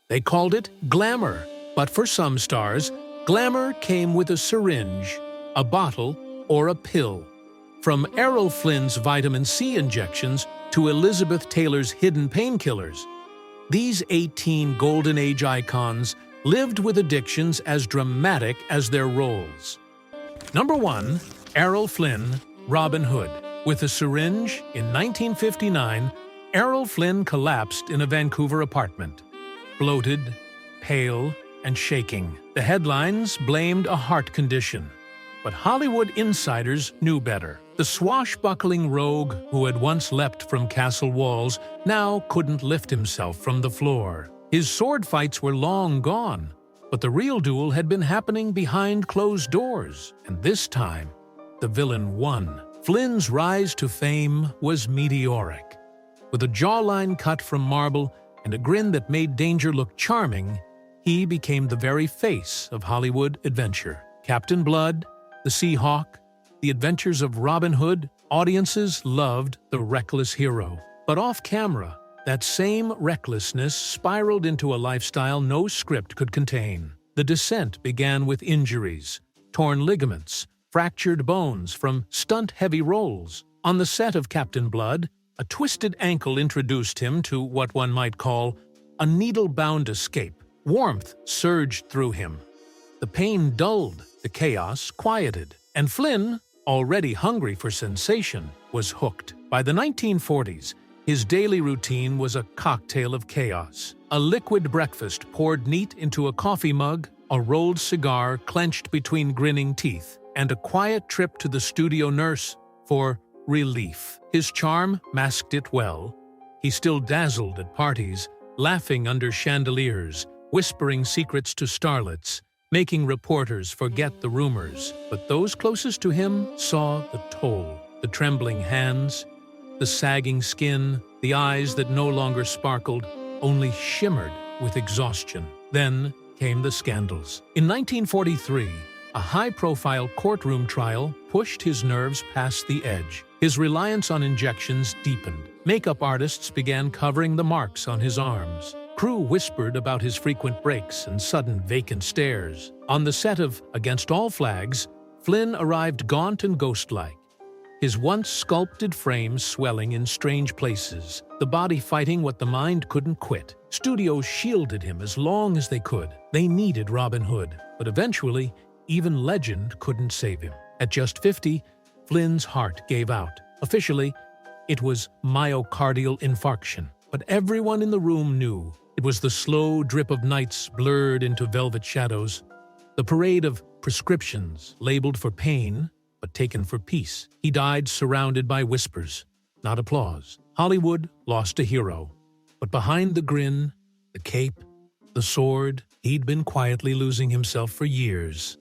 They called it glamour, but for some stars, glamour came with a syringe, a bottle, or a pill. From Errol Flynn's vitamin C injections to Elizabeth Taylor's hidden painkillers, these 18 Golden Age icons lived with addictions as dramatic as their roles. Number 1. Errol Flynn, Robin Hood. With a syringe, in 1959, Errol Flynn collapsed in a Vancouver apartment. Bloated, pale, and shaking. The headlines blamed a heart condition. But Hollywood insiders knew better. The swashbuckling rogue who had once leapt from castle walls now couldn't lift himself from the floor. His sword fights were long gone, but the real duel had been happening behind closed doors, and this time, the villain won. Flynn's rise to fame was meteoric. With a jawline cut from marble and a grin that made danger look charming, he became the very face of Hollywood adventure. Captain Blood, the Sea Hawk, the adventures of Robin Hood, audiences loved the reckless hero. But off-camera, that same recklessness spiraled into a lifestyle no script could contain. The descent began with injuries, torn ligaments, fractured bones from stunt-heavy roles. On the set of Captain Blood, a twisted ankle introduced him to what one might call a needle-bound escape. Warmth surged through him. The pain dulled, the chaos quieted, and Flynn, already hungry for sensation, was hooked. By the 1940s, his daily routine was a cocktail of chaos. A liquid breakfast poured neat into a coffee mug, a rolled cigar clenched between grinning teeth, and a quiet trip to the studio nurse for relief. His charm masked it well. He still dazzled at parties, laughing under chandeliers, whispering secrets to starlets, making reporters forget the rumors. But those closest to him saw the toll. The trembling hands, the sagging skin, the eyes that no longer sparkled, only shimmered with exhaustion. Then came the scandals. In 1943, a high-profile courtroom trial pushed his nerves past the edge. His reliance on injections deepened. Makeup artists began covering the marks on his arms. Crew whispered about his frequent breaks and sudden vacant stares. On the set of Against All Flags, Flynn arrived gaunt and ghost-like, his once sculpted frame swelling in strange places, the body fighting what the mind couldn't quit. Studios shielded him as long as they could. They needed Robin Hood, but eventually, even legend couldn't save him. At just 50, Flynn's heart gave out. Officially, it was myocardial infarction, but everyone in the room knew. It was the slow drip of nights blurred into velvet shadows, the parade of prescriptions labeled for pain, but taken for peace. He died surrounded by whispers, not applause. Hollywood lost a hero, but behind the grin, the cape, the sword, he'd been quietly losing himself for years.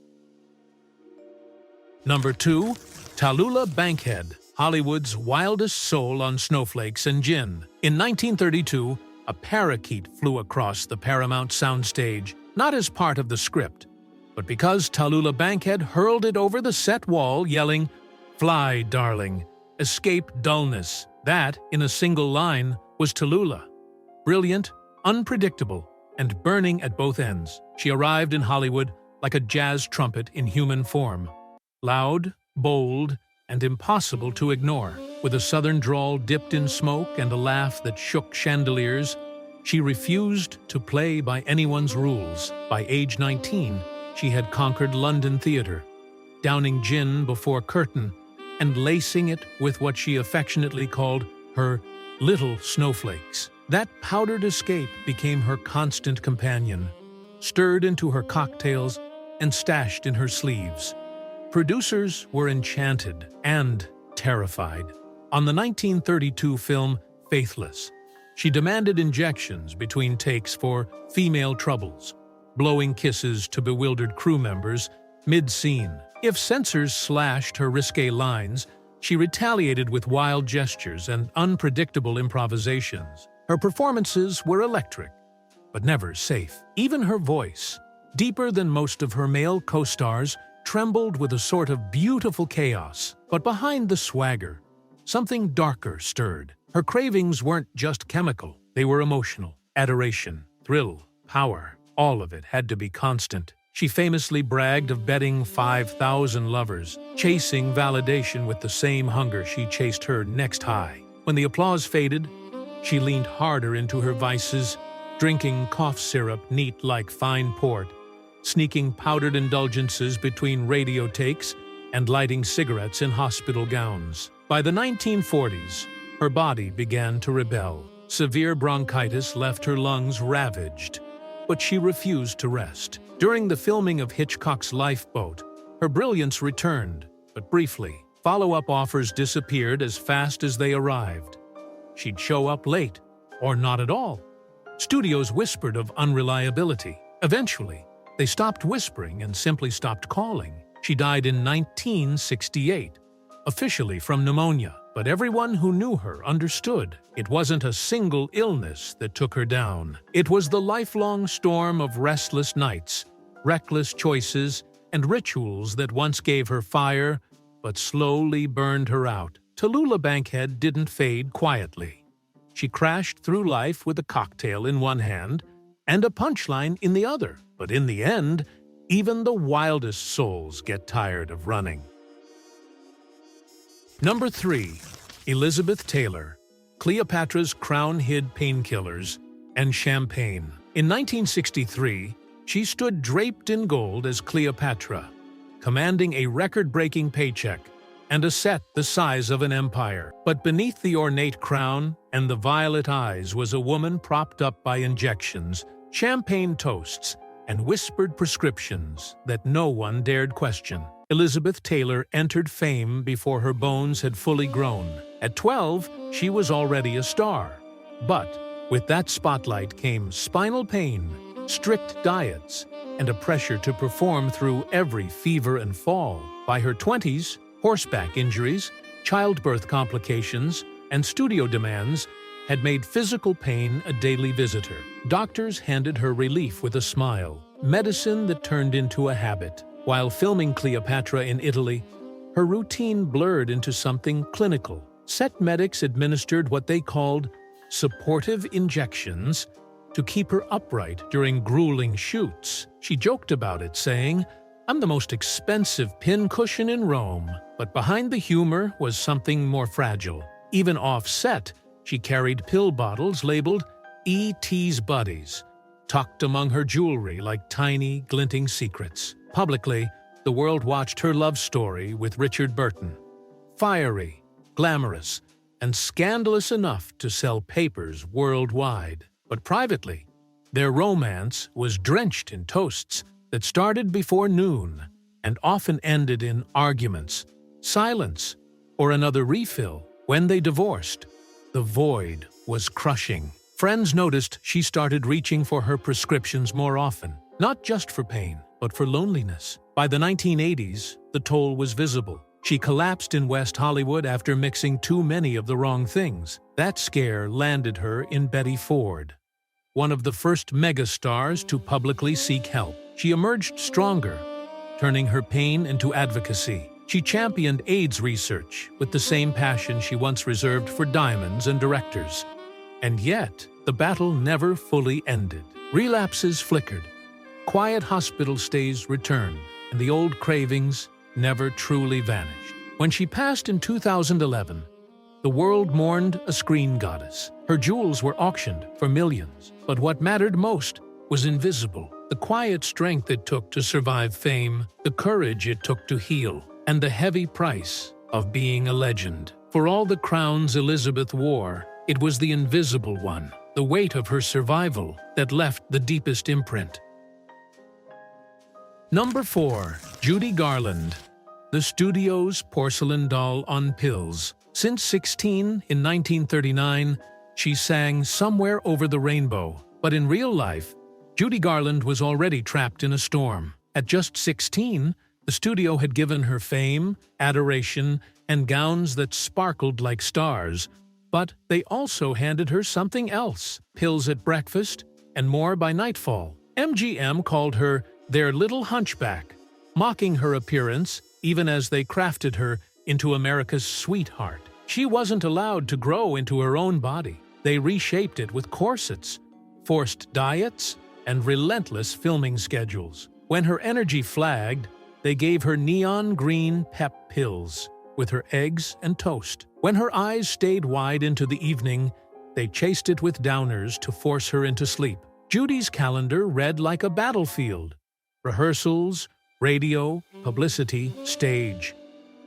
Number 2. Tallulah Bankhead, Hollywood's wildest soul on snowflakes and gin. In 1932, a parakeet flew across the Paramount soundstage, not as part of the script, but because Tallulah Bankhead hurled it over the set wall, yelling, "Fly, darling, escape dullness." That, in a single line, was Tallulah. Brilliant, unpredictable, and burning at both ends, she arrived in Hollywood like a jazz trumpet in human form. Loud, bold, and impossible to ignore. With a southern drawl dipped in smoke and a laugh that shook chandeliers, she refused to play by anyone's rules. By age 19, she had conquered London theatre, downing gin before curtain and lacing it with what she affectionately called her little snowflakes. That powdered escape became her constant companion, stirred into her cocktails and stashed in her sleeves. Producers were enchanted and terrified. On the 1932 film Faithless, she demanded injections between takes for female troubles, blowing kisses to bewildered crew members mid-scene. If censors slashed her risque lines, she retaliated with wild gestures and unpredictable improvisations. Her performances were electric, but never safe. Even her voice, deeper than most of her male co-stars, trembled with a sort of beautiful chaos. But behind the swagger, something darker stirred. Her cravings weren't just chemical, they were emotional. Adoration, thrill, Power. All of it had to be constant. She famously bragged of betting 5,000 lovers, chasing validation with the same hunger she chased her next high. When the applause faded, she leaned harder into her vices, drinking cough syrup neat like fine port, sneaking powdered indulgences between radio takes, and lighting cigarettes in hospital gowns. By the 1940s, her body began to rebel. Severe bronchitis left her lungs ravaged, but she refused to rest. During the filming of Hitchcock's Lifeboat, her brilliance returned, but briefly. Follow-up offers disappeared as fast as they arrived. She'd show up late, or not at all. Studios whispered of unreliability. Eventually, they stopped whispering and simply stopped calling. She died in 1968, officially from pneumonia, but everyone who knew her understood it wasn't a single illness that took her down. It was the lifelong storm of restless nights, reckless choices, and rituals that once gave her fire, but slowly burned her out. Tallulah Bankhead didn't fade quietly. She crashed through life with a cocktail in one hand and a punchline in the other. But in the end, even the wildest souls get tired of running. Number 3. Elizabeth Taylor, Cleopatra's crown hid painkillers and champagne. In 1963, she stood draped in gold as Cleopatra, commanding a record-breaking paycheck and a set the size of an empire. But beneath the ornate crown and the violet eyes was a woman propped up by injections, champagne toasts, and whispered prescriptions that no one dared question. Elizabeth Taylor entered fame before her bones had fully grown. At 12, she was already a star. But with that spotlight came spinal pain, strict diets, and a pressure to perform through every fever and fall. By her 20s, horseback injuries, childbirth complications, and studio demands had made physical pain a daily visitor. Doctors handed her relief with a smile, medicine that turned into a habit. While filming Cleopatra in Italy, her routine blurred into something clinical. Set medics administered what they called supportive injections to keep her upright during grueling shoots. She joked about it, saying, "I'm the most expensive pincushion in Rome." But behind the humor was something more fragile. Even off-set, she carried pill bottles labeled E.T.'s Buddies, tucked among her jewelry like tiny, glinting secrets. Publicly, the world watched her love story with Richard Burton. Fiery, glamorous, and scandalous enough to sell papers worldwide. But privately, their romance was drenched in toasts that started before noon and often ended in arguments, silence, or another refill. When they divorced, the void was crushing. Friends noticed she started reaching for her prescriptions more often, not just for pain, but for loneliness. By the 1980s, the toll was visible. She collapsed in West Hollywood after mixing too many of the wrong things. That scare landed her in Betty Ford, one of the first megastars to publicly seek help. She emerged stronger, turning her pain into advocacy. She championed AIDS research with the same passion she once reserved for diamonds and directors. And yet, the battle never fully ended. Relapses flickered, quiet hospital stays returned, and the old cravings never truly vanished. When she passed in 2011, the world mourned a screen goddess. Her jewels were auctioned for millions, but what mattered most was invisible. The quiet strength it took to survive fame, the courage it took to heal, and the heavy price of being a legend. For all the crowns Elizabeth wore, it was the invisible one, the weight of her survival, that left the deepest imprint. Number 4. Judy Garland, the studio's porcelain doll on pills. Since 16 in 1939, she sang Somewhere Over the Rainbow. But in real life, Judy Garland was already trapped in a storm. At just 16, the studio had given her fame, adoration, and gowns that sparkled like stars. But they also handed her something else, pills at breakfast and more by nightfall. MGM called her their little hunchback, mocking her appearance even as they crafted her into America's sweetheart. She wasn't allowed to grow into her own body. They reshaped it with corsets, forced diets, and relentless filming schedules. When her energy flagged, they gave her neon green pep pills with her eggs and toast. When her eyes stayed wide into the evening, they chased it with downers to force her into sleep. Judy's calendar read like a battlefield. Rehearsals, radio, publicity, stage.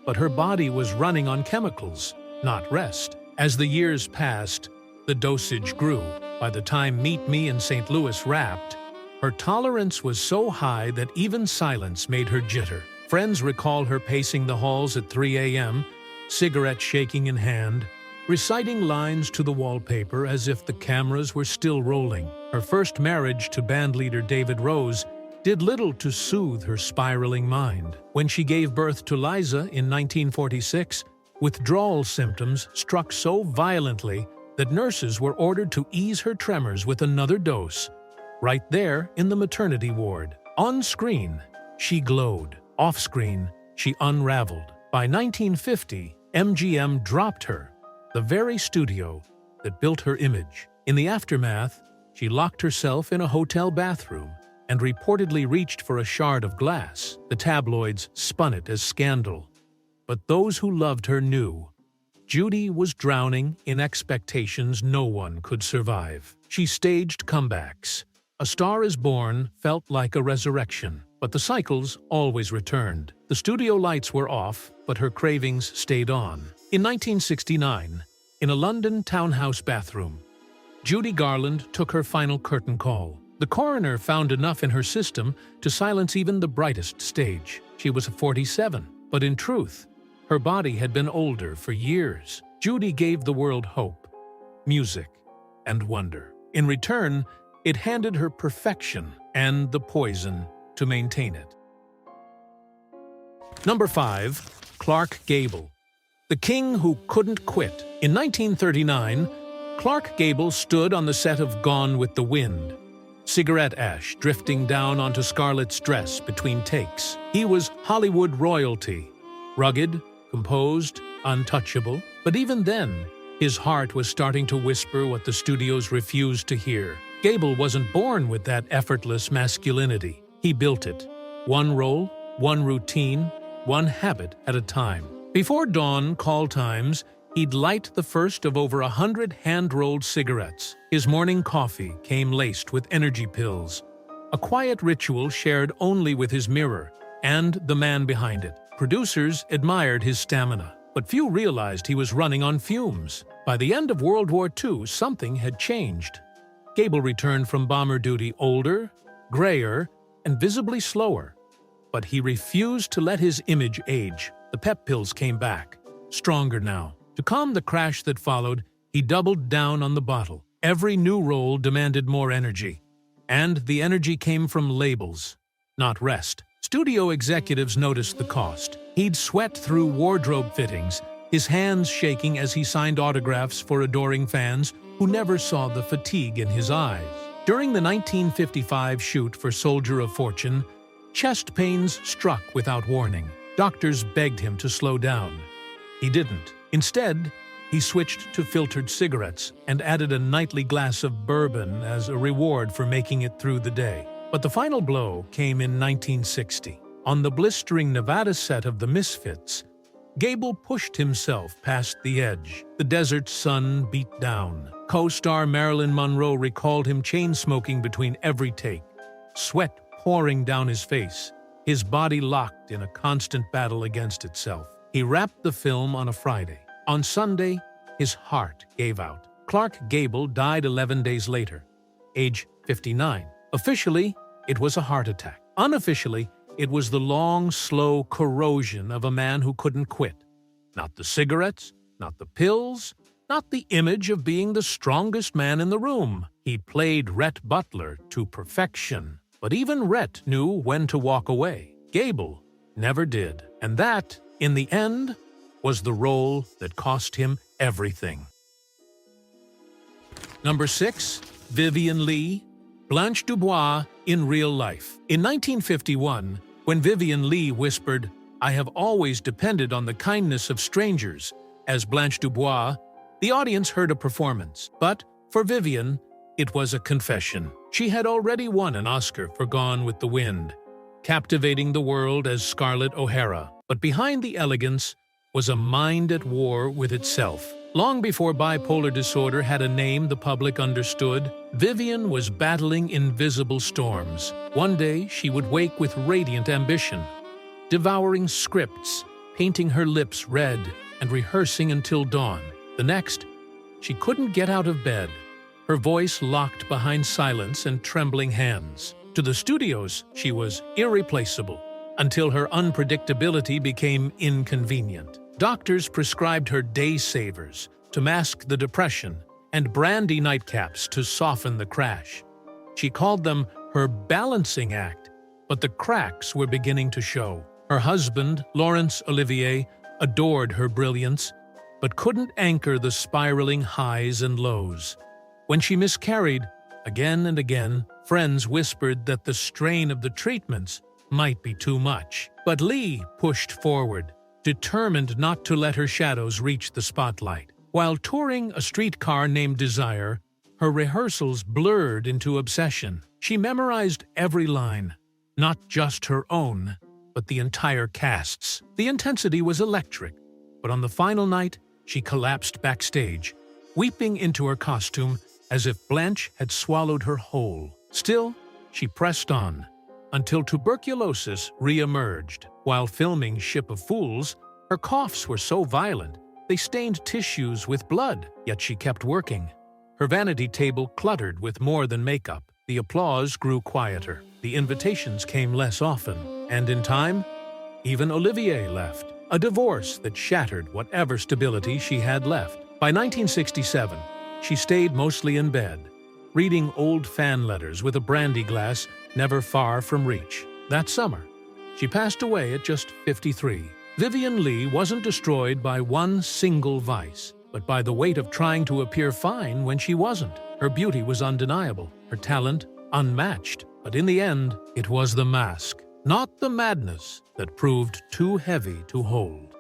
But her body was running on chemicals, not rest. As the years passed, the dosage grew. By the time Meet Me in St. Louis wrapped, her tolerance was so high that even silence made her jitter. Friends recall her pacing the halls at 3 a.m., cigarette shaking in hand, reciting lines to the wallpaper as if the cameras were still rolling. Her first marriage to bandleader David Rose did little to soothe her spiraling mind. When she gave birth to Liza in 1946, withdrawal symptoms struck so violently that nurses were ordered to ease her tremors with another dose, right there in the maternity ward. On screen, she glowed. Off screen, she unraveled. By 1950, MGM dropped her, the very studio that built her image. In the aftermath, she locked herself in a hotel bathroom and reportedly reached for a shard of glass. The tabloids spun it as scandal. But those who loved her knew Judy was drowning in expectations no one could survive. She staged comebacks. A Star is Born felt like a resurrection, but the cycles always returned. The studio lights were off, but her cravings stayed on. In 1969, in a London townhouse bathroom, Judy Garland took her final curtain call. The coroner found enough in her system to silence even the brightest stage. She was 47, but in truth, her body had been older for years. Judy gave the world hope, music, and wonder. In return, it handed her perfection and the poison to maintain it. Number 5. Clark Gable, the king who couldn't quit. In 1939, Clark Gable stood on the set of Gone with the Wind, cigarette ash drifting down onto Scarlett's dress between takes. He was Hollywood royalty, rugged, composed, untouchable. But even then, his heart was starting to whisper what the studios refused to hear. Gable wasn't born with that effortless masculinity. He built it. One role, one routine, one habit at a time. Before dawn call times, he'd light the first of over 100 hand-rolled cigarettes. His morning coffee came laced with energy pills, a quiet ritual shared only with his mirror and the man behind it. Producers admired his stamina, but few realized he was running on fumes. By the end of World War II, something had changed. Gable returned from bomber duty older, grayer, and visibly slower. But he refused to let his image age. The pep pills came back, stronger now. To calm the crash that followed, he doubled down on the bottle. Every new role demanded more energy. And the energy came from labels, not rest. Studio executives noticed the cost. He'd sweat through wardrobe fittings, his hands shaking as he signed autographs for adoring fans who never saw the fatigue in his eyes. During the 1955 shoot for Soldier of Fortune, chest pains struck without warning. Doctors begged him to slow down. He didn't. Instead, he switched to filtered cigarettes and added a nightly glass of bourbon as a reward for making it through the day. But the final blow came in 1960. On the blistering Nevada set of The Misfits, Gable pushed himself past the edge. The desert sun beat down. Co-star Marilyn Monroe recalled him chain-smoking between every take, sweat pouring down his face, his body locked in a constant battle against itself. He wrapped the film on a Friday. On Sunday, his heart gave out. Clark Gable died 11 days later, age 59. Officially, it was a heart attack. Unofficially, it was the long, slow corrosion of a man who couldn't quit. Not the cigarettes, not the pills, not the image of being the strongest man in the room. He played Rhett Butler to perfection. But even Rhett knew when to walk away. Gable never did. And that, in the end, was the role that cost him everything. Number 6. Vivien Leigh, Blanche Dubois in real life. In 1951, when Vivien Leigh whispered, "I have always depended on the kindness of strangers," as Blanche Dubois, the audience heard a performance. But for Vivien, It was a confession. She had already won an Oscar for Gone with the Wind, captivating the world as Scarlett O'Hara. But behind the elegance was a mind at war with itself. Long before bipolar disorder had a name the public understood, Vivien was battling invisible storms. One day, she would wake with radiant ambition, devouring scripts, painting her lips red, and rehearsing until dawn. The next, she couldn't get out of bed, her voice locked behind silence and trembling hands. To the studios, she was irreplaceable, until her unpredictability became inconvenient. Doctors prescribed her day savers to mask the depression and brandy nightcaps to soften the crash. She called them her balancing act, but the cracks were beginning to show. Her husband, Laurence Olivier, adored her brilliance, but couldn't anchor the spiraling highs and lows. When she miscarried, again and again, friends whispered that the strain of the treatments might be too much. But Leigh pushed forward, determined not to let her shadows reach the spotlight. While touring a streetcar named Desire, her rehearsals blurred into obsession. She memorized every line, not just her own, but the entire cast's. The intensity was electric, but on the final night, she collapsed backstage, weeping into her costume as if Blanche had swallowed her whole. Still, she pressed on, until tuberculosis re-emerged. While filming Ship of Fools, her coughs were so violent they stained tissues with blood, yet she kept working. Her vanity table cluttered with more than makeup. The applause grew quieter, the invitations came less often, and in time, even Olivier left, a divorce that shattered whatever stability she had left. By 1967, she stayed mostly in bed, reading old fan letters with a brandy glass never far from reach. That summer, she passed away at just 53. Vivien Leigh wasn't destroyed by one single vice, but by the weight of trying to appear fine when she wasn't. Her beauty was undeniable, her talent unmatched, but in the end, it was the mask, not the madness, that proved too heavy to hold.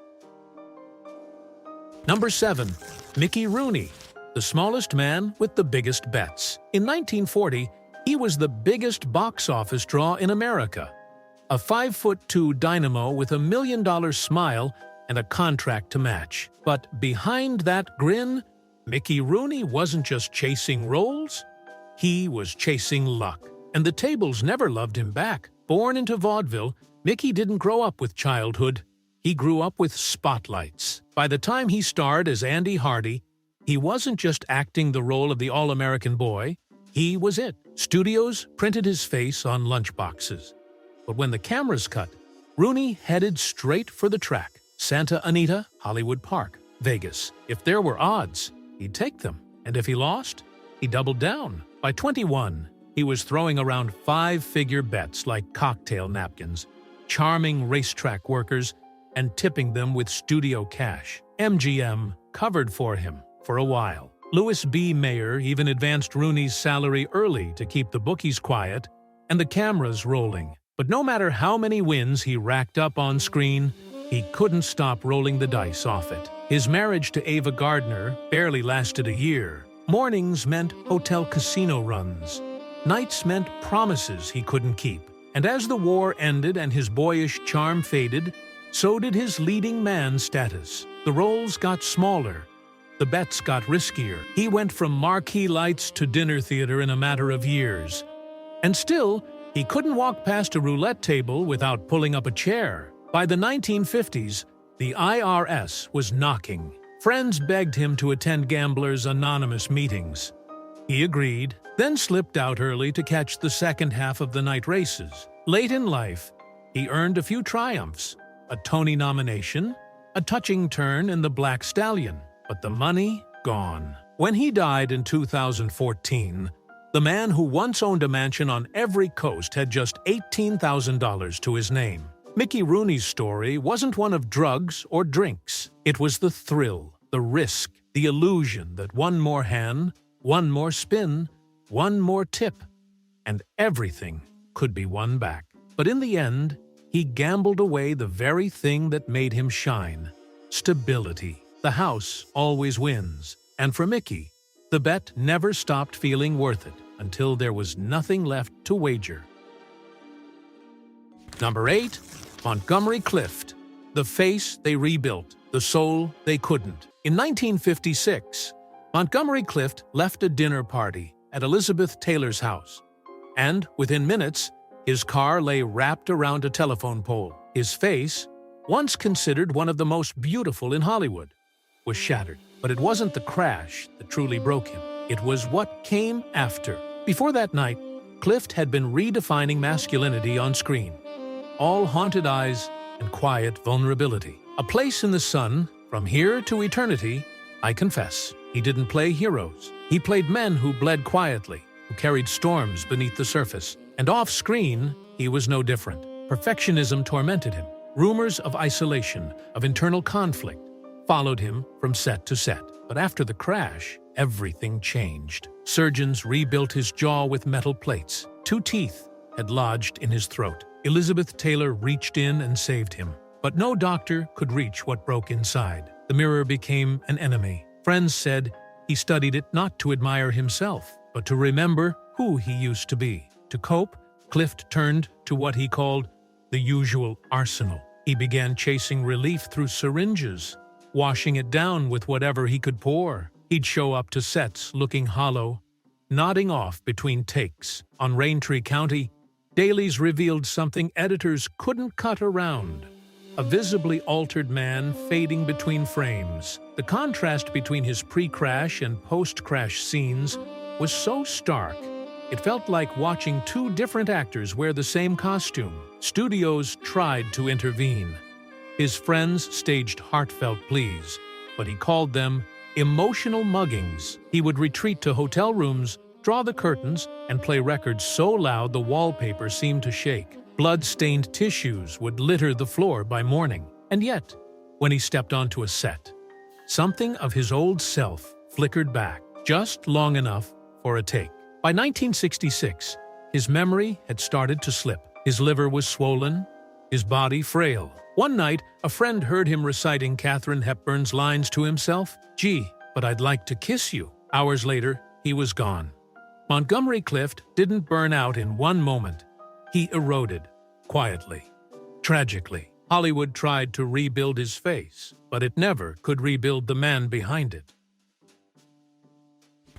Number 7. Mickey Rooney, the smallest man with the biggest bets. In 1940, he was the biggest box office draw in America. A 5'2" dynamo with $1 million smile and a contract to match. But behind that grin, Mickey Rooney wasn't just chasing roles, he was chasing luck. And the tables never loved him back. Born into vaudeville, Mickey didn't grow up with childhood. He grew up with spotlights. By the time he starred as Andy Hardy, he wasn't just acting the role of the all-American boy, he was it. Studios printed his face on lunchboxes. But when the cameras cut, Rooney headed straight for the track. Santa Anita, Hollywood Park, Vegas. If there were odds, he'd take them. And if he lost, he doubled down. By 21, he was throwing around 5-figure bets like cocktail napkins, charming racetrack workers, and tipping them with studio cash. MGM covered for him for a while. Louis B. Mayer even advanced Rooney's salary early to keep the bookies quiet and the cameras rolling. But no matter how many wins he racked up on screen, he couldn't stop rolling the dice off it. His marriage to Ava Gardner barely lasted a year. Mornings meant hotel casino runs. Nights meant promises he couldn't keep. And as the war ended and his boyish charm faded, so did his leading man status. The roles got smaller. The bets got riskier. He went from marquee lights to dinner theater in a matter of years. And still, he couldn't walk past a roulette table without pulling up a chair. By the 1950s, the IRS was knocking. Friends begged him to attend gamblers' anonymous meetings. He agreed, then slipped out early to catch the second half of the night races. Late in life, he earned a few triumphs, a Tony nomination, a touching turn in The Black Stallion, but the money gone. When he died in 2014, the man who once owned a mansion on every coast had just $18,000 to his name. Mickey Rooney's story wasn't one of drugs or drinks. It was the thrill, the risk, the illusion that one more hand, one more spin, one more tip, and everything could be won back. But in the end, he gambled away the very thing that made him shine: stability. The house always wins. And for Mickey, The bet never stopped feeling worth it until there was nothing left to wager. Number 8. Montgomery Clift. The face they rebuilt, the soul they couldn't. In 1956, Montgomery Clift left a dinner party at Elizabeth Taylor's house, and within minutes, his car lay wrapped around a telephone pole. His face, once considered one of the most beautiful in Hollywood, was shattered. But it wasn't the crash that truly broke him. It was what came after. Before that night, Clift had been redefining masculinity on screen. All haunted eyes and quiet vulnerability. A place in the sun, from here to eternity, I confess. He didn't play heroes. He played men who bled quietly, who carried storms beneath the surface. And off-screen, he was no different. Perfectionism tormented him. Rumors of isolation, of internal conflict, followed him from set to set. But after the crash, everything changed. Surgeons rebuilt his jaw with metal plates. 2 teeth had lodged in his throat. Elizabeth Taylor reached in and saved him. But no doctor could reach what broke inside. The mirror became an enemy. Friends said he studied it not to admire himself, but to remember who he used to be. To cope, Clift turned to what he called the usual arsenal. He began chasing relief through syringes, washing it down with whatever he could pour. He'd show up to sets looking hollow, nodding off between takes. On Raintree County, dailies revealed something editors couldn't cut around. A visibly altered man fading between frames. The contrast between his pre-crash and post-crash scenes was so stark, it felt like watching 2 different actors wear the same costume. Studios tried to intervene. His friends staged heartfelt pleas, but he called them emotional muggings. He would retreat to hotel rooms, draw the curtains, and play records so loud the wallpaper seemed to shake. Blood-stained tissues would litter the floor by morning. And yet, when he stepped onto a set, something of his old self flickered back, just long enough for a take. By 1966, his memory had started to slip. His liver was swollen, his body frail. One night, a friend heard him reciting Katharine Hepburn's lines to himself. "Gee, but I'd like to kiss you." Hours later, he was gone. Montgomery Clift didn't burn out in one moment. He eroded, quietly, tragically. Hollywood tried to rebuild his face, but it never could rebuild the man behind it.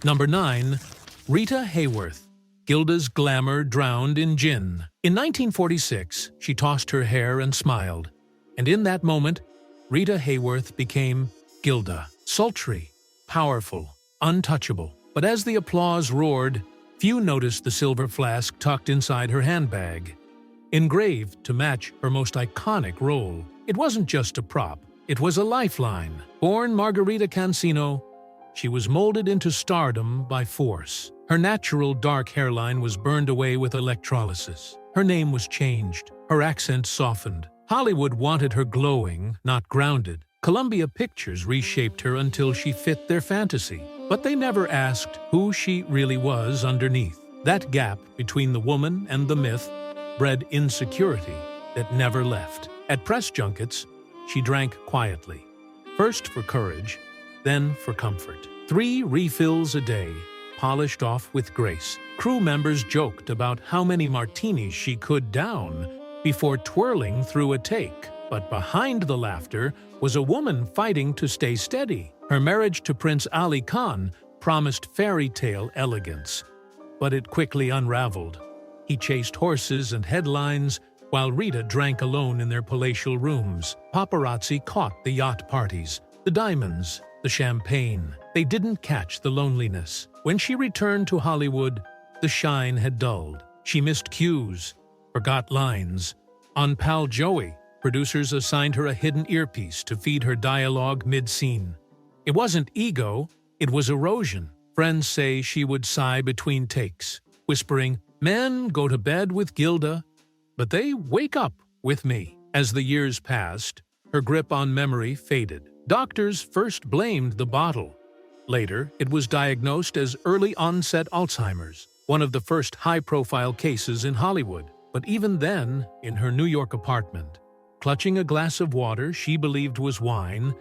Number 9. Rita Hayworth. Gilda's glamour drowned in gin. In 1946, she tossed her hair and smiled. And in that moment, Rita Hayworth became Gilda. Sultry, powerful, untouchable. But as the applause roared, few noticed the silver flask tucked inside her handbag. Engraved to match her most iconic role, it wasn't just a prop, it was a lifeline. Born Margarita Cancino, she was molded into stardom by force. Her natural dark hairline was burned away with electrolysis. Her name was changed, her accent softened. Hollywood wanted her glowing, not grounded. Columbia Pictures reshaped her until she fit their fantasy. But they never asked who she really was underneath. That gap between the woman and the myth bred insecurity that never left. At press junkets, she drank quietly. First for courage, then for comfort. 3 refills a day, polished off with grace. Crew members joked about how many martinis she could down before twirling through a take. But behind the laughter was a woman fighting to stay steady. Her marriage to Prince Ali Khan promised fairy tale elegance, but it quickly unraveled. He chased horses and headlines while Rita drank alone in their palatial rooms. Paparazzi caught the yacht parties, the diamonds, the champagne. They didn't catch the loneliness. When she returned to Hollywood, the shine had dulled. She missed cues, forgot lines. On Pal Joey, producers assigned her a hidden earpiece to feed her dialogue mid-scene. It wasn't ego, it was erosion. Friends say she would sigh between takes, whispering, "Men go to bed with Gilda, but they wake up with me." As the years passed, her grip on memory faded. Doctors first blamed the bottle. Later, it was diagnosed as early-onset Alzheimer's, one of the first high-profile cases in Hollywood. But even then, in her New York apartment, clutching a glass of water she believed was wine,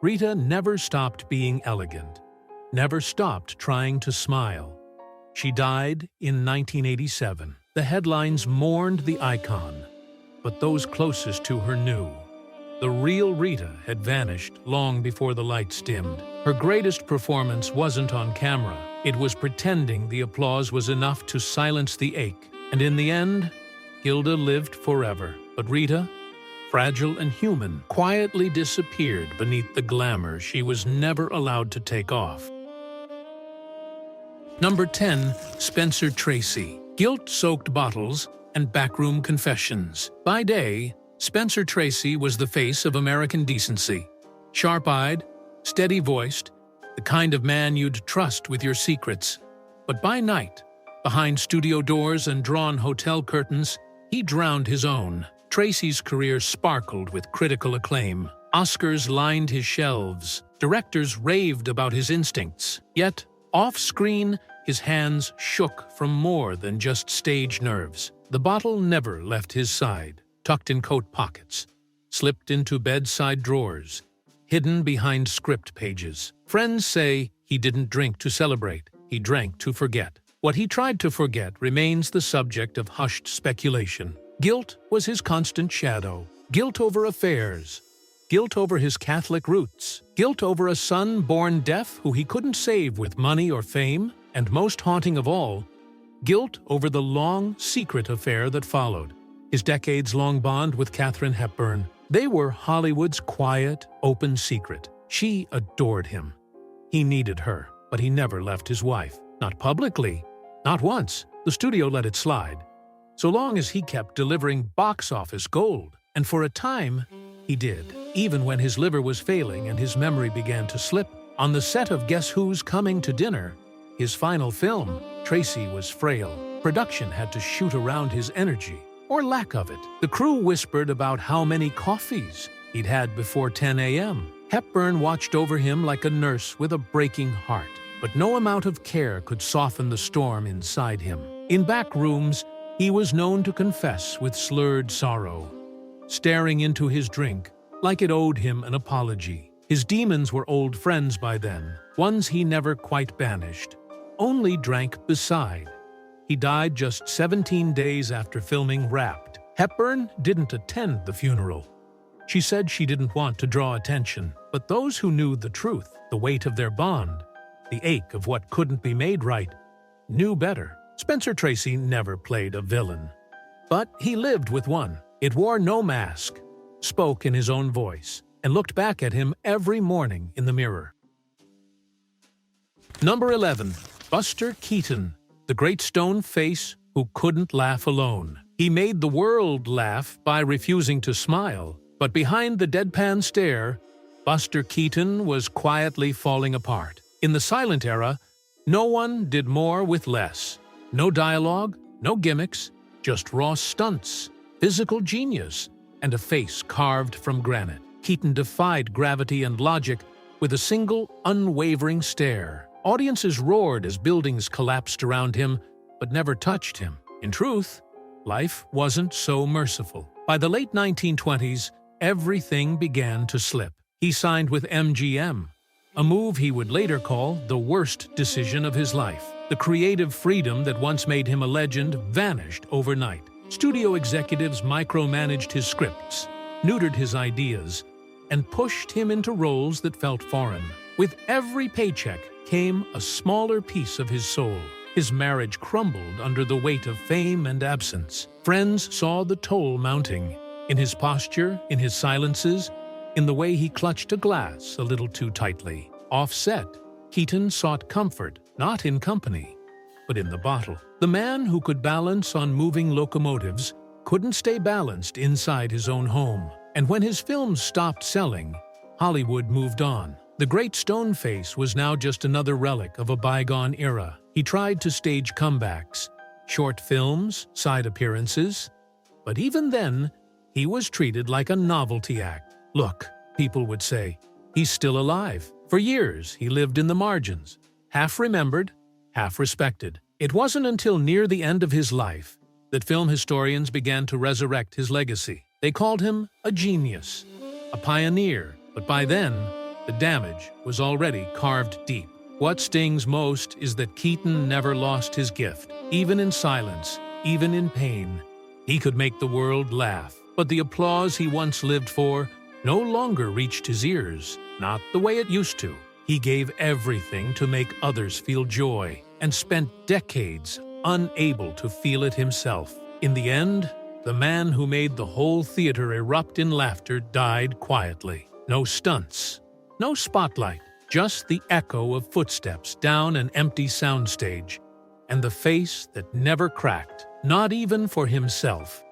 Rita never stopped being elegant. never stopped trying to smile. She died in 1987. The headlines mourned the icon, but those closest to her knew. The real Rita had vanished long before the lights dimmed. Her greatest performance wasn't on camera. It was pretending the applause was enough to silence the ache. And in the end, Gilda lived forever. But Rita, fragile and human, quietly disappeared beneath the glamour she was never allowed to take off. Number 10. Spencer Tracy. Guilt-soaked bottles and backroom confessions. By day, Spencer Tracy was the face of American decency. Sharp-eyed, steady-voiced, the kind of man you'd trust with your secrets. But by night, behind studio doors and drawn hotel curtains, he drowned his own. Tracy's career sparkled with critical acclaim. Oscars lined his shelves. Directors raved about his instincts. Yet, off-screen, his hands shook from more than just stage nerves. The bottle never left his side, tucked in coat pockets, slipped into bedside drawers, hidden behind script pages. Friends say he didn't drink to celebrate, he drank to forget. What he tried to forget remains the subject of hushed speculation. Guilt was his constant shadow. Guilt over affairs. Guilt over his Catholic roots. Guilt over a son born deaf who he couldn't save with money or fame. And most haunting of all, guilt over the long, secret affair that followed. His decades-long bond with Katharine Hepburn. They were Hollywood's quiet, open secret. She adored him. He needed her, but he never left his wife. Not publicly. Not once. The studio let it slide. So long as he kept delivering box office gold. And for a time, he did. Even when his liver was failing and his memory began to slip. On the set of Guess Who's Coming to Dinner, his final film, Tracy was frail. Production had to shoot around his energy, or lack of it. The crew whispered about how many coffees he'd had before 10 a.m. Hepburn watched over him like a nurse with a breaking heart. But no amount of care could soften the storm inside him. In back rooms, he was known to confess with slurred sorrow, staring into his drink like it owed him an apology. His demons were old friends by then, ones he never quite banished. Only drank beside. He died just 17 days after filming Wrapped. Hepburn didn't attend the funeral. She said she didn't want to draw attention, but those who knew the truth, the weight of their bond, the ache of what couldn't be made right, knew better. Spencer Tracy never played a villain. But he lived with one. It wore no mask, spoke in his own voice, and looked back at him every morning in the mirror. Number 11. Buster Keaton, the great stone face who couldn't laugh alone. He made the world laugh by refusing to smile, but behind the deadpan stare, Buster Keaton was quietly falling apart. In the silent era, no one did more with less. No dialogue, no gimmicks, just raw stunts, physical genius, and a face carved from granite. Keaton defied gravity and logic with a single, unwavering stare. Audiences roared as buildings collapsed around him, but never touched him. In truth, life wasn't so merciful. By the late 1920s, everything began to slip. He signed with MGM, a move he would later call the worst decision of his life. The creative freedom that once made him a legend vanished overnight. Studio executives micromanaged his scripts, neutered his ideas, and pushed him into roles that felt foreign. With every paycheck came a smaller piece of his soul. His marriage crumbled under the weight of fame and absence. Friends saw the toll mounting, in his posture, in his silences, in the way he clutched a glass a little too tightly. Off-set, Keaton sought comfort, not in company, but in the bottle. The man who could balance on moving locomotives couldn't stay balanced inside his own home. And when his films stopped selling, Hollywood moved on. The great stone face was now just another relic of a bygone era. He tried to stage comebacks, short films, side appearances, but even then, he was treated like a novelty act. Look, people would say, he's still alive. For years, he lived in the margins, half remembered, half respected. It wasn't until near the end of his life that film historians began to resurrect his legacy. They called him a genius, a pioneer, but by then, the damage was already carved deep. What stings most is that Keaton never lost his gift. Even in silence, even in pain, he could make the world laugh. But the applause he once lived for no longer reached his ears, not the way it used to. He gave everything to make others feel joy, and spent decades unable to feel it himself. In the end, the man who made the whole theater erupt in laughter died quietly. No stunts, no spotlight, just the echo of footsteps down an empty soundstage, and the face that never cracked, not even for himself.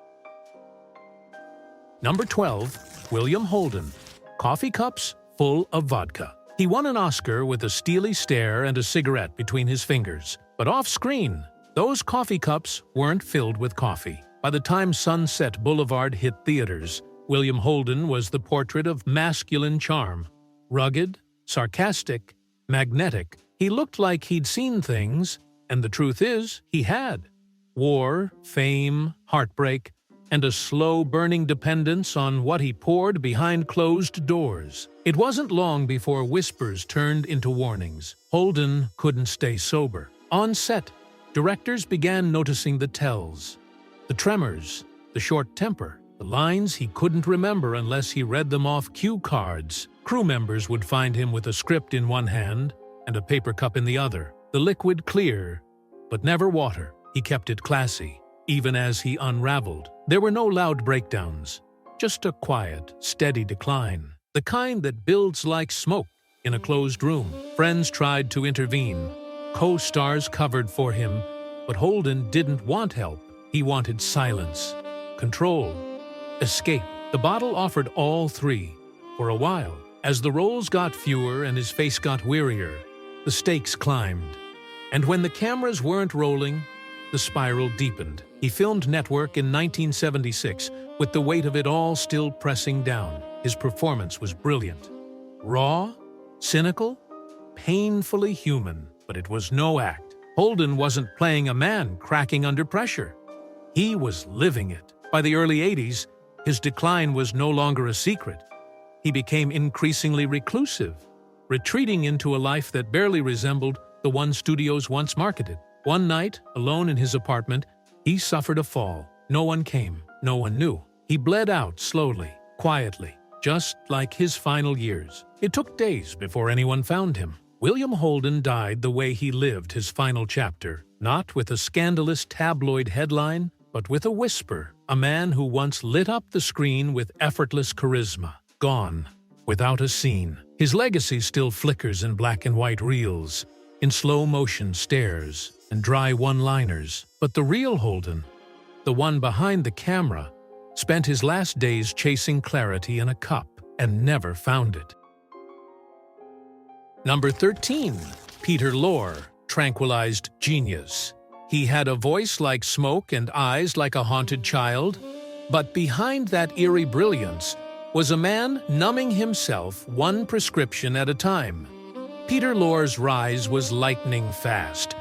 Number 12, William Holden. Coffee cups full of vodka. He won an Oscar with a steely stare and a cigarette between his fingers. But off-screen, those coffee cups weren't filled with coffee. By the time Sunset Boulevard hit theaters, William Holden was the portrait of masculine charm. Rugged, sarcastic, magnetic, he looked like he'd seen things, and the truth is, he had. War, fame, heartbreak, and a slow-burning dependence on what he poured behind closed doors. It wasn't long before whispers turned into warnings. Holden couldn't stay sober. On set, directors began noticing the tells. The tremors, the short temper, the lines he couldn't remember unless he read them off cue cards. Crew members would find him with a script in one hand and a paper cup in the other. The liquid clear, but never water. He kept it classy, even as he unraveled. There were no loud breakdowns, just a quiet, steady decline, the kind that builds like smoke in a closed room. Friends tried to intervene. Co-stars covered for him, but Holden didn't want help. He wanted silence, control, escape. The bottle offered all three, for a while. As the roles got fewer and his face got wearier, the stakes climbed. And when the cameras weren't rolling, the spiral deepened. He filmed Network in 1976, with the weight of it all still pressing down. His performance was brilliant. Raw, cynical, painfully human, but it was no act. Holden wasn't playing a man cracking under pressure. He was living it. By the early 80s, his decline was no longer a secret. He became increasingly reclusive, retreating into a life that barely resembled the one studios once marketed. One night, alone in his apartment, he suffered a fall. No one came, no one knew. He bled out slowly, quietly, just like his final years. It took days before anyone found him. William Holden died the way he lived his final chapter, not with a scandalous tabloid headline, but with a whisper. A man who once lit up the screen with effortless charisma, gone, without a scene. His legacy still flickers in black and white reels, in slow-motion stares and dry one-liners. But the real Holden, the one behind the camera, spent his last days chasing clarity in a cup and never found it. Number 13. Peter Lorre, tranquilized genius. He had a voice like smoke and eyes like a haunted child, but behind that eerie brilliance was a man numbing himself one prescription at a time. Peter Lorre's rise was lightning fast.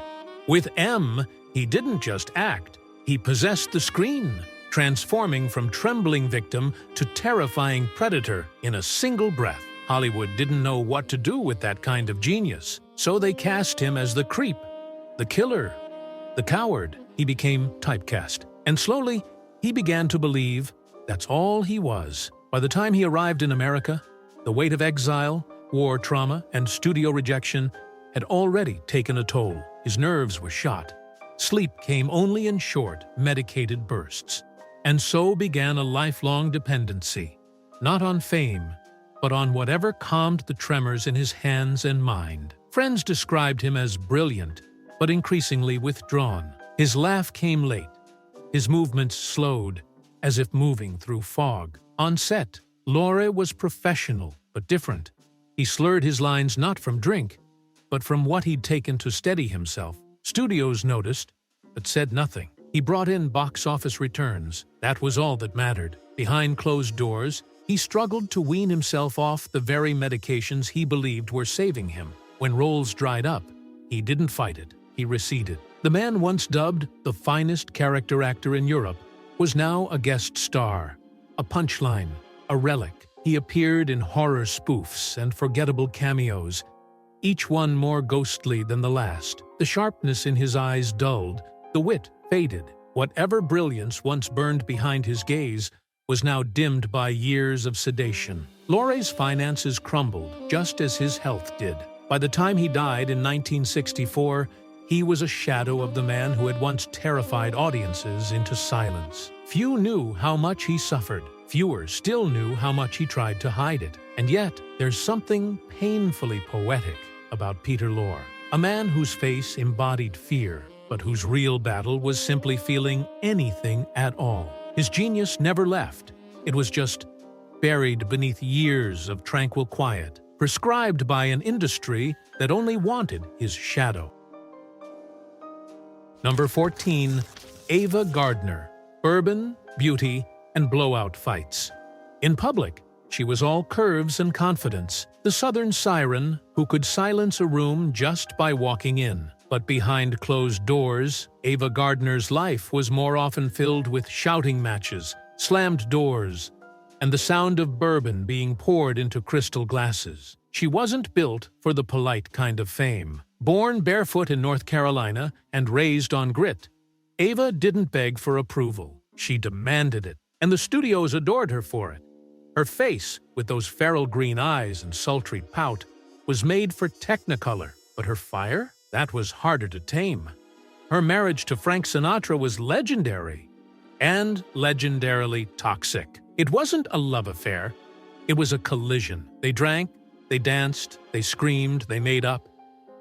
With M, he didn't just act, he possessed the screen, transforming from trembling victim to terrifying predator in a single breath. Hollywood didn't know what to do with that kind of genius, so they cast him as the creep, the killer, the coward. He became typecast, and slowly he began to believe that's all he was. By the time he arrived in America, the weight of exile, war trauma, and studio rejection had already taken a toll. His nerves were shot. Sleep came only in short, medicated bursts. And so began a lifelong dependency, not on fame, but on whatever calmed the tremors in his hands and mind. Friends described him as brilliant, but increasingly withdrawn. His laugh came late. His movements slowed, as if moving through fog. On set, Lorre was professional, but different. He slurred his lines not from drink, but from what he'd taken to steady himself. Studios noticed, but said nothing. He brought in box office returns. That was all that mattered. Behind closed doors, he struggled to wean himself off the very medications he believed were saving him. When roles dried up, he didn't fight it. He receded. The man once dubbed the finest character actor in Europe was now a guest star, a punchline, a relic. He appeared in horror spoofs and forgettable cameos, each one more ghostly than the last. The sharpness in his eyes dulled, the wit faded. Whatever brilliance once burned behind his gaze was now dimmed by years of sedation. Lorre's finances crumbled, just as his health did. By the time he died in 1964, he was a shadow of the man who had once terrified audiences into silence. Few knew how much he suffered. Fewer still knew how much he tried to hide it. And yet, there's something painfully poetic about Peter Lorre, a man whose face embodied fear, but whose real battle was simply feeling anything at all. His genius never left. It was just buried beneath years of tranquil quiet, prescribed by an industry that only wanted his shadow. Number 14. Ava Gardner. Bourbon, beauty, and blowout fights. In public, she was all curves and confidence, the Southern siren who could silence a room just by walking in. But behind closed doors, Ava Gardner's life was more often filled with shouting matches, slammed doors, and the sound of bourbon being poured into crystal glasses. She wasn't built for the polite kind of fame. Born barefoot in North Carolina and raised on grit, Ava didn't beg for approval. She demanded it, and the studios adored her for it. Her face, with those feral green eyes and sultry pout, was made for Technicolor, but her fire? That was harder to tame. Her marriage to Frank Sinatra was legendary, and legendarily toxic. It wasn't a love affair, it was a collision. They drank, they danced, they screamed, they made up,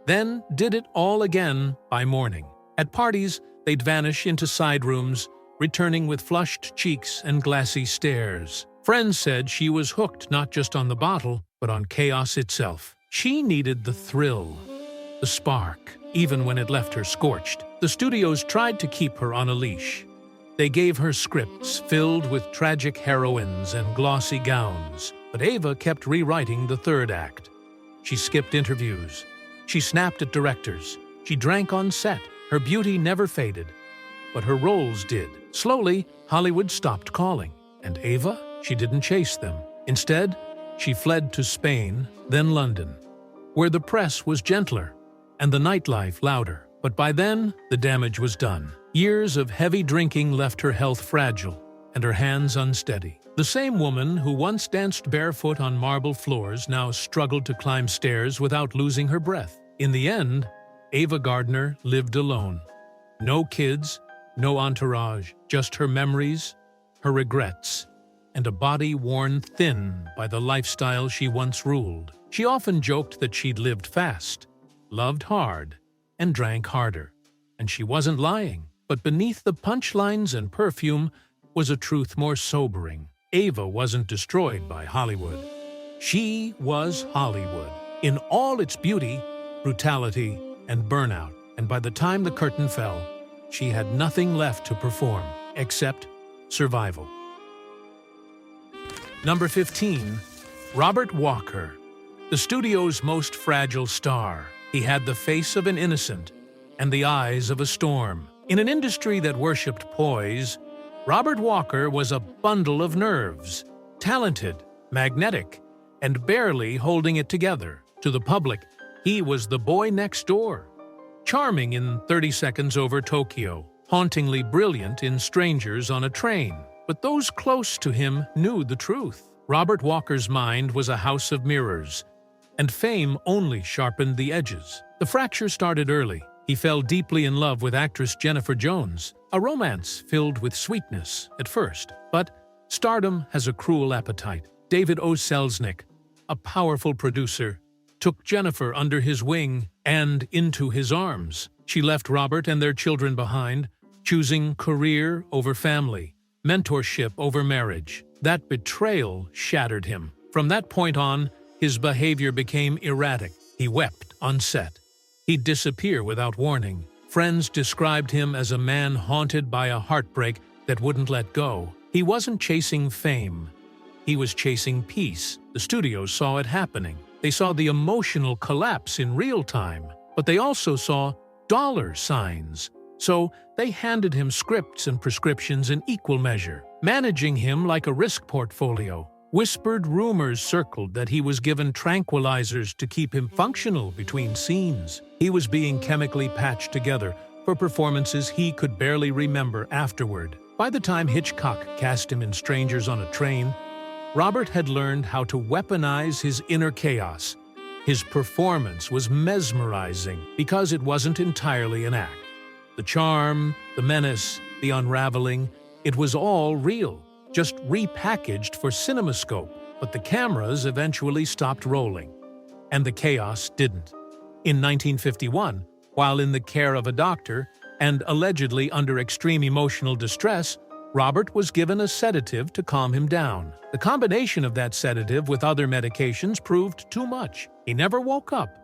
then did it all again by morning. At parties, they'd vanish into side rooms, returning with flushed cheeks and glassy stares. Friends said she was hooked not just on the bottle, but on chaos itself. She needed the thrill, the spark, even when it left her scorched. The studios tried to keep her on a leash. They gave her scripts filled with tragic heroines and glossy gowns, but Ava kept rewriting the third act. She skipped interviews. She snapped at directors. She drank on set. Her beauty never faded, but her roles did. Slowly, Hollywood stopped calling, and Ava, she didn't chase them. Instead, she fled to Spain, then London, where the press was gentler and the nightlife louder. But by then, the damage was done. Years of heavy drinking left her health fragile and her hands unsteady. The same woman who once danced barefoot on marble floors now struggled to climb stairs without losing her breath. In the end, Ava Gardner lived alone. No kids, no entourage, just her memories, her regrets, and a body worn thin by the lifestyle she once ruled. She often joked that she'd lived fast, loved hard, and drank harder. And she wasn't lying. But beneath the punchlines and perfume was a truth more sobering. Ava wasn't destroyed by Hollywood. She was Hollywood, in all its beauty, brutality, and burnout. And by the time the curtain fell, she had nothing left to perform except survival. Number 15. Robert Walker, the studio's most fragile star. He had the face of an innocent and the eyes of a storm. In an industry that worshipped poise, Robert Walker was a bundle of nerves, talented, magnetic, and barely holding it together. To the public, he was the boy next door, charming in 30 Seconds Over Tokyo, hauntingly brilliant in Strangers on a Train. But those close to him knew the truth. Robert Walker's mind was a house of mirrors, and fame only sharpened the edges. The fracture started early. He fell deeply in love with actress Jennifer Jones, a romance filled with sweetness at first. But stardom has a cruel appetite. David O. Selznick, a powerful producer, took Jennifer under his wing and into his arms. She left Robert and their children behind, choosing career over family, mentorship over marriage. That betrayal shattered him. From that point on, his behavior became erratic. He wept on set. He'd disappear without warning. Friends described him as a man haunted by a heartbreak that wouldn't let go. He wasn't chasing fame. He was chasing peace. The studios saw it happening. They saw the emotional collapse in real time, but they also saw dollar signs. So they handed him scripts and prescriptions in equal measure, managing him like a risk portfolio. Whispered rumors circled that he was given tranquilizers to keep him functional between scenes. He was being chemically patched together for performances he could barely remember afterward. By the time Hitchcock cast him in Strangers on a Train, Robert had learned how to weaponize his inner chaos. His performance was mesmerizing because it wasn't entirely an act. The charm, the menace, the unraveling, it was all real, just repackaged for CinemaScope. But the cameras eventually stopped rolling, and the chaos didn't. In 1951, while in the care of a doctor and allegedly under extreme emotional distress, Robert was given a sedative to calm him down. The combination of that sedative with other medications proved too much. He never woke up.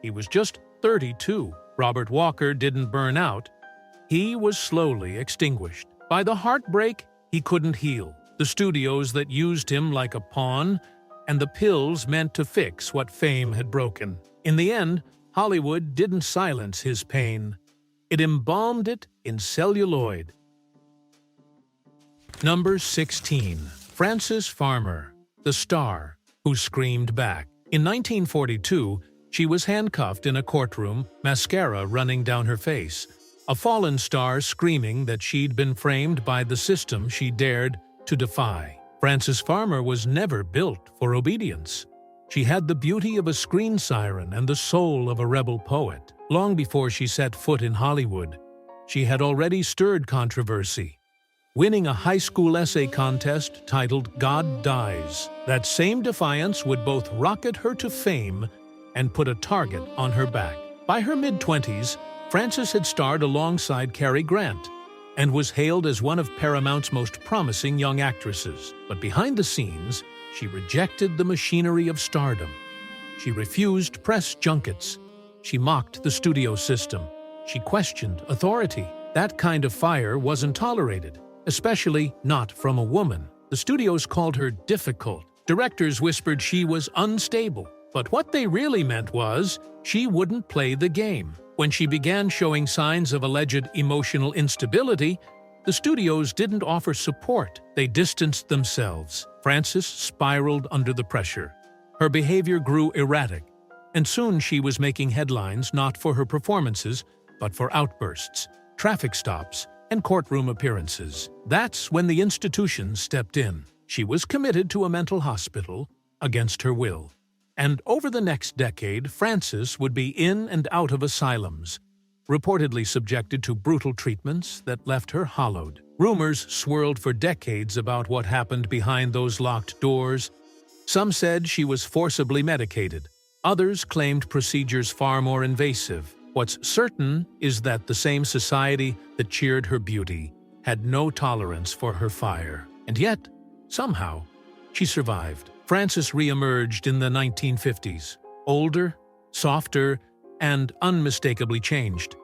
He was just 32. Robert Walker didn't burn out. He was slowly extinguished. By the heartbreak, he couldn't heal. The studios that used him like a pawn, and the pills meant to fix what fame had broken. In the end, Hollywood didn't silence his pain. It embalmed it in celluloid. Number 16. Frances Farmer, the star who screamed back. In 1942, she was handcuffed in a courtroom, mascara running down her face. A fallen star screaming that she'd been framed by the system she dared to defy. Frances Farmer was never built for obedience. She had the beauty of a screen siren and the soul of a rebel poet. Long before she set foot in Hollywood, she had already stirred controversy, winning a high school essay contest titled God Dies. That same defiance would both rocket her to fame and put a target on her back. By her mid-20s, Frances had starred alongside Cary Grant and was hailed as one of Paramount's most promising young actresses. But behind the scenes, she rejected the machinery of stardom. She refused press junkets. She mocked the studio system. She questioned authority. That kind of fire wasn't tolerated, especially not from a woman. The studios called her difficult. Directors whispered she was unstable. But what they really meant was she wouldn't play the game. When she began showing signs of alleged emotional instability, the studios didn't offer support. They distanced themselves. Frances spiraled under the pressure. Her behavior grew erratic, and soon she was making headlines not for her performances, but for outbursts, traffic stops, and courtroom appearances. That's when the institution stepped in. She was committed to a mental hospital against her will. And over the next decade, Frances would be in and out of asylums, reportedly subjected to brutal treatments that left her hollowed. Rumors swirled for decades about what happened behind those locked doors. Some said she was forcibly medicated. Others claimed procedures far more invasive. What's certain is that the same society that cheered her beauty had no tolerance for her fire. And yet, somehow, she survived. Frances re-emerged in the 1950s, older, softer, and unmistakably changed.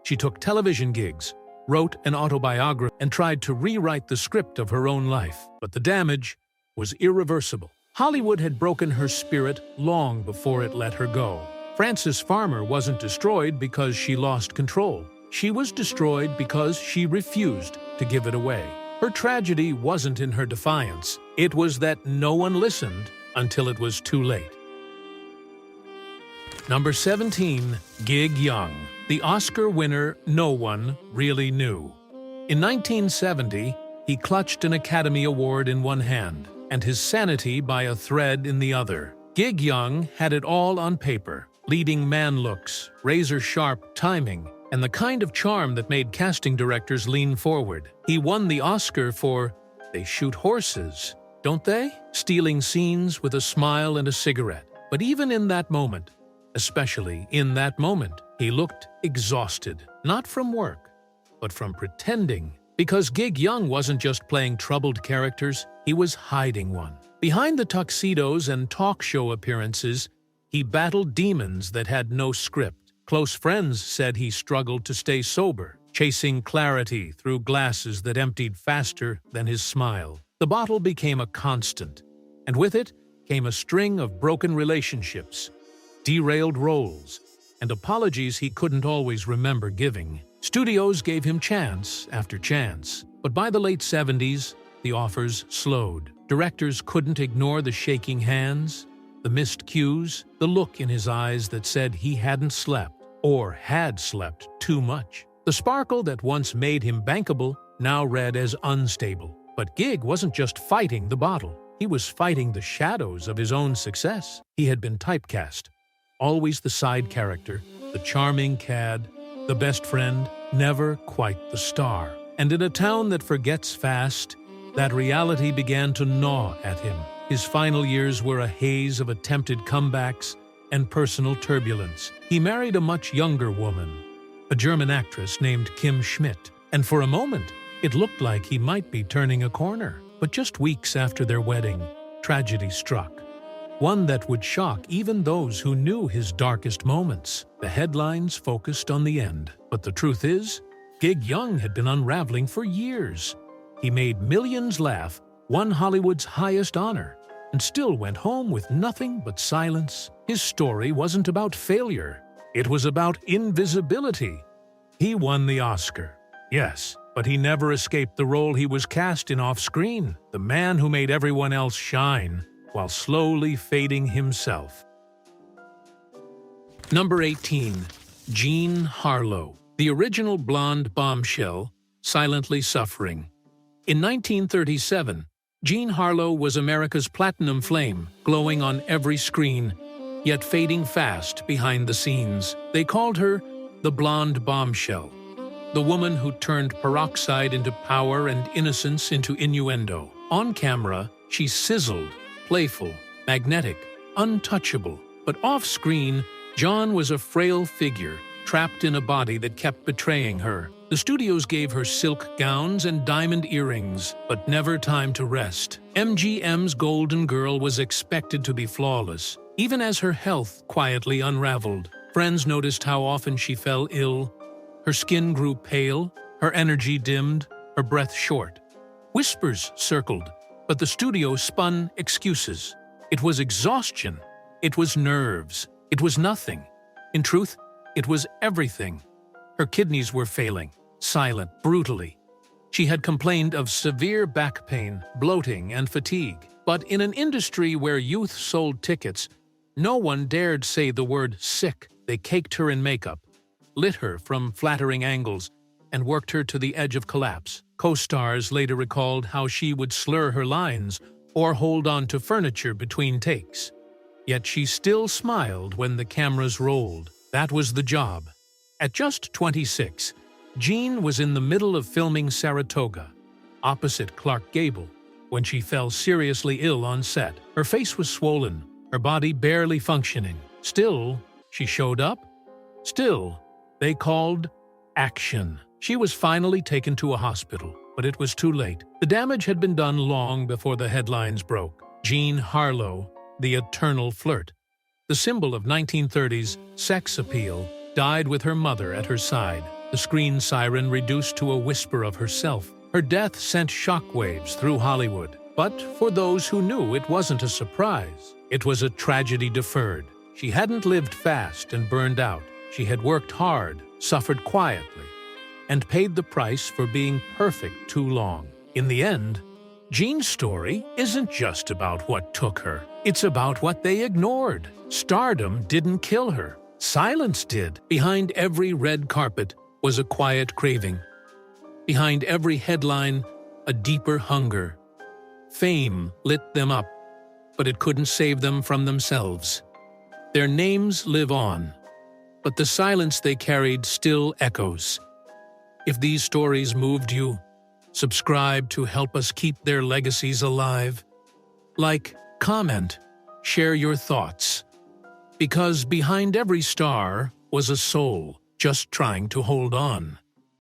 She took television gigs, wrote an autobiography, and tried to rewrite the script of her own life. But the damage was irreversible. Hollywood had broken her spirit long before it let her go. Frances Farmer wasn't destroyed because she lost control. She was destroyed because she refused to give it away. Her tragedy wasn't in her defiance. It was that no one listened until it was too late. Number 17. Gig Young, the Oscar winner no one really knew. In 1970, he clutched an Academy Award in one hand and his sanity by a thread in the other. Gig Young had it all on paper: leading man looks, razor-sharp timing, and the kind of charm that made casting directors lean forward. He won the Oscar for They Shoot Horses, Don't They? Stealing scenes with a smile and a cigarette. But even in that moment, especially in that moment, he looked exhausted, not from work, but from pretending. Because Gig Young wasn't just playing troubled characters, he was hiding one. Behind the tuxedos and talk show appearances, he battled demons that had no script. Close friends said he struggled to stay sober, chasing clarity through glasses that emptied faster than his smile. The bottle became a constant, and with it came a string of broken relationships, derailed roles, and apologies he couldn't always remember giving. Studios gave him chance after chance, but by the late 70s, the offers slowed. Directors couldn't ignore the shaking hands, the missed cues, the look in his eyes that said he hadn't slept, or had slept too much. The sparkle that once made him bankable now read as unstable. But Gig wasn't just fighting the bottle. He was fighting the shadows of his own success. He had been typecast. Always the side character, the charming cad, the best friend, never quite the star. And in a town that forgets fast, that reality began to gnaw at him. His final years were a haze of attempted comebacks and personal turbulence. He married a much younger woman, a German actress named Kim Schmidt, and for a moment, it looked like he might be turning a corner. But just weeks after their wedding, tragedy struck. One that would shock even those who knew his darkest moments. The headlines focused on the end. But the truth is, Gig Young had been unraveling for years. He made millions laugh, won Hollywood's highest honor, and still went home with nothing but silence. His story wasn't about failure. It was about invisibility. He won the Oscar, yes, but he never escaped the role he was cast in off-screen, the man who made everyone else shine while slowly fading himself. Number 18. Jean Harlow, the original blonde bombshell, silently suffering. In 1937, Jean Harlow was America's platinum flame, glowing on every screen, yet fading fast behind the scenes. They called her the blonde bombshell, the woman who turned peroxide into power and innocence into innuendo. On camera, she sizzled, playful, magnetic, untouchable. But off-screen, John was a frail figure, trapped in a body that kept betraying her. The studios gave her silk gowns and diamond earrings, but never time to rest. MGM's Golden Girl was expected to be flawless, even as her health quietly unraveled. Friends noticed how often she fell ill. Her skin grew pale, her energy dimmed, her breath short. Whispers circled, but the studio spun excuses. It was exhaustion. It was nerves. It was nothing. In truth, it was everything. Her kidneys were failing, silent, brutally. She had complained of severe back pain, bloating, and fatigue. But in an industry where youth sold tickets, no one dared say the word sick. They caked her in makeup, lit her from flattering angles, and worked her to the edge of collapse. Co-stars later recalled how she would slur her lines or hold on to furniture between takes. Yet she still smiled when the cameras rolled. That was the job. At just 26, Jean was in the middle of filming Saratoga, opposite Clark Gable, when she fell seriously ill on set. Her face was swollen, her body barely functioning. Still, she showed up. Still, they called action. She was finally taken to a hospital, but it was too late. The damage had been done long before the headlines broke. Jean Harlow, the eternal flirt, the symbol of 1930s sex appeal, died with her mother at her side, the screen siren reduced to a whisper of herself. Her death sent shockwaves through Hollywood. But for those who knew, it wasn't a surprise. It was a tragedy deferred. She hadn't lived fast and burned out. She had worked hard, suffered quietly, and paid the price for being perfect too long. In the end, Jean's story isn't just about what took her. It's about what they ignored. Stardom didn't kill her. Silence did. Behind every red carpet was a quiet craving. Behind every headline, a deeper hunger. Fame lit them up, but it couldn't save them from themselves. Their names live on, but the silence they carried still echoes. If these stories moved you, subscribe to help us keep their legacies alive. Like, comment, share your thoughts. Because behind every star was a soul just trying to hold on.